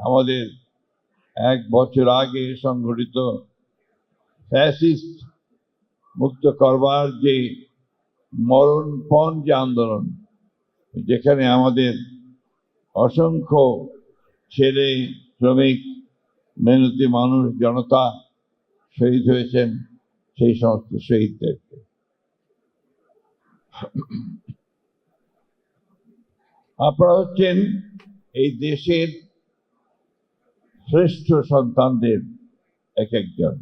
আমাদের 1 বছর আগে সংগঠিত ফ্যাসিস্ট মুক্ত করবার যে মরণপণ যে আন্দোলন, যেখানে আমাদের অসংখ্য ছেলে, শ্রমিক, মেহনতি মানুষ, জনতা শহীদ হয়েছেন, সেই সমস্ত শহীদদেরকে আপনারা হচ্ছেন এই দেশের শ্রেষ্ঠ সন্তানদের এক একজন।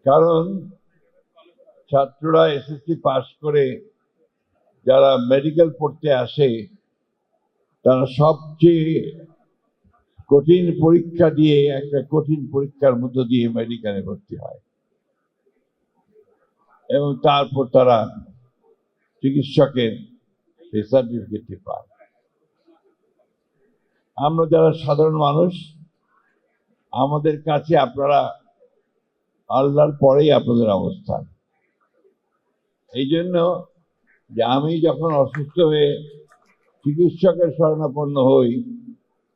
কারণ ছাত্ররা এসএসসি পাস করে যারা মেডিকেল পড়তে আসে, তারা সবচেয়ে কঠিন পরীক্ষা দিয়ে, একটা কঠিন পরীক্ষার মধ্য দিয়ে মেডিকেলে ভর্তি হয় এবং তারপর তারা চিকিৎসকের সার্টিফিকেটটি পায়। আমরা যারা সাধারণ মানুষ, আমাদের কাছে আপনারা আল্লাহর পরেই আপনাদের অবস্থান। এই জন্য যে আমি যখন অসুস্থ হয়ে চিকিৎসকের শরণাপন্ন হই,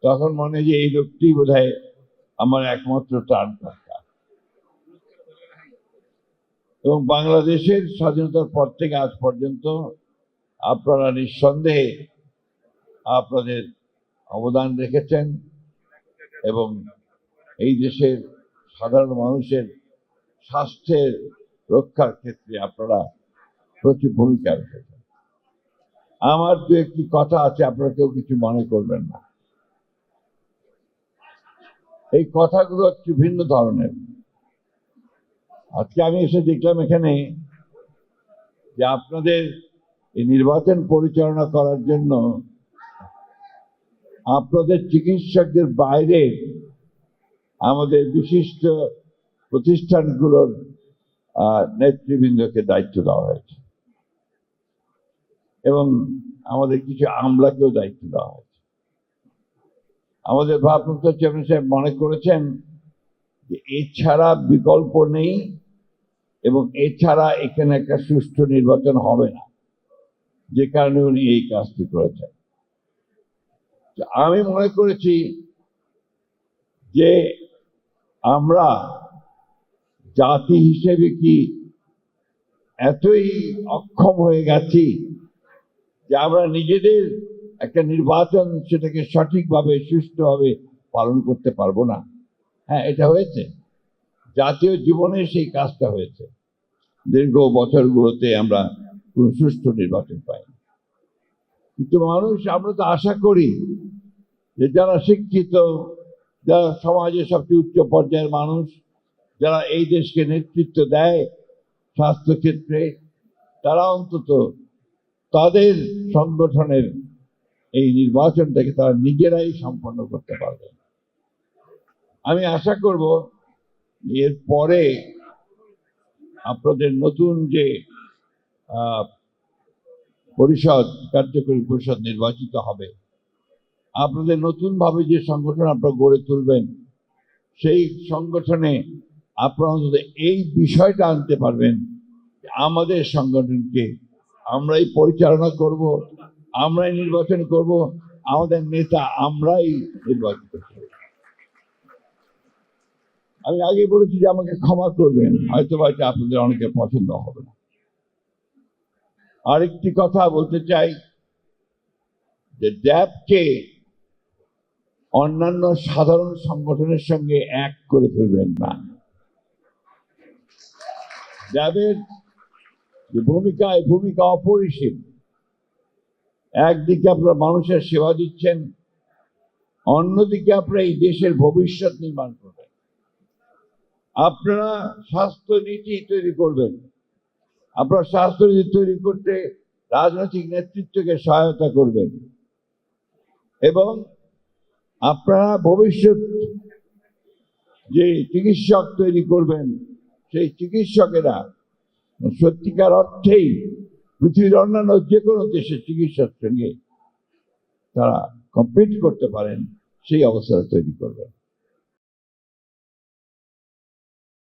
তখন মনে হয় যে এই লোকটি বোধহয় আমার একমাত্র ত্রাণকর্তা। এবং বাংলাদেশের স্বাধীনতার পর থেকে আজ পর্যন্ত আপনারা নিঃসন্দেহে আপনাদের অবদান রেখেছেন এবং এই দেশের সাধারণ মানুষের স্বাস্থ্যের রক্ষার ক্ষেত্রে আপনারা প্রচুর ভূমিকা রেখেছেন। আমার দু একটি কথা আছে, আপনারা কেউ কিছু মনে করবেন না। এই কথাগুলো একটু ভিন্ন ধরনের। আজকে আমি এসে দেখলাম এখানে যে আপনাদের এই নির্বাচন পরিচালনা করার জন্য আপনাদের চিকিৎসকদের বাইরে আমাদের বিশিষ্ট প্রতিষ্ঠানগুলোর নেতৃবৃন্দকে দায়িত্ব দেওয়া হয়েছে এবং আমাদের কিছু আমলাকেও দায়িত্ব দেওয়া হয়েছে। আমাদের ভারপ্রাপ্ত চেয়ারম্যান সাহেব মনে করেছেন যে এছাড়া বিকল্প নেই এবং এছাড়া এখানে একটা সুষ্ঠু নির্বাচন হবে না, যে কারণে উনি এই কাজটি করেছেন। আমি মনে করেছি যে আমরা জাতি হিসেবে কি এতই অক্ষম হয়ে গেছি যে আমরা নিজেদের একটা নির্বাচন সেটাকে সঠিকভাবে সুষ্ঠুভাবে পালন করতে পারবো না? হ্যাঁ, এটা হয়েছে, জাতীয় জীবনে সেই কাজটা হয়েছে। দীর্ঘ বছরগুলোতে আমরা কোনো সুষ্ঠু নির্বাচন পাইনি। কিন্তু মানুষ, আমরা তো আশা করি যে যারা শিক্ষিত, যারা সমাজের সবচেয়ে উচ্চ পর্যায়ের মানুষ, যারা এই দেশকে নেতৃত্ব দেয় স্বাস্থ্যক্ষেত্রে, তারা অন্তত তাদের সংগঠনের এই নির্বাচনটাকে তারা নিজেরাই সম্পন্ন করতে পারবে। আমি আশা করব এর পরে আপনাদের নতুন যে পরিষদ, কার্যকরী পরিষদ নির্বাচিত হবে, আপনাদের নতুনভাবে যে সংগঠন আপনারা গড়ে তুলবেন, সেই সংগঠনে আপনারা অন্তত এই বিষয়টা আনতে পারবেন, আমাদের সংগঠনকে আমরাই পরিচালনা করব, আমরাই নির্বাচন করব, আমাদের নেতা আমরাই নির্বাচিত করব। আমি আগে বলেছি যে আমাকে ক্ষমা করবেন, হয়তো এটা আপনাদের অনেকের পছন্দ হবে না। আরেকটি কথা বলতে চাই যে ড্যাবকে অন্যান্য সাধারণ সংগঠনের সঙ্গে এক করে ফেলবেন না। ড্যাবের যে ভূমিকা অপরিসীম। একদিকে আপনারা মানুষের সেবা দিচ্ছেন, অন্যদিকে আপনারা এই দেশের ভবিষ্যৎ নির্মাণ করবেন। আপনারা স্বাস্থ্য নীতি তৈরি করবেন। আপনারা স্বাস্থ্য নীতি তৈরি করতে রাজনৈতিক নেতৃত্বকে সহায়তা করবেন এবং আপনারা ভবিষ্যৎ যে চিকিৎসক তৈরি করবেন, সেই চিকিৎসকেরা সত্যিকার অর্থেই পৃথিবীর অন্যান্য যে কোনো দেশের চিকিৎসার সঙ্গে তারা কম্পিট করতে পারেন, সেই অবস্থা তৈরি করবেন।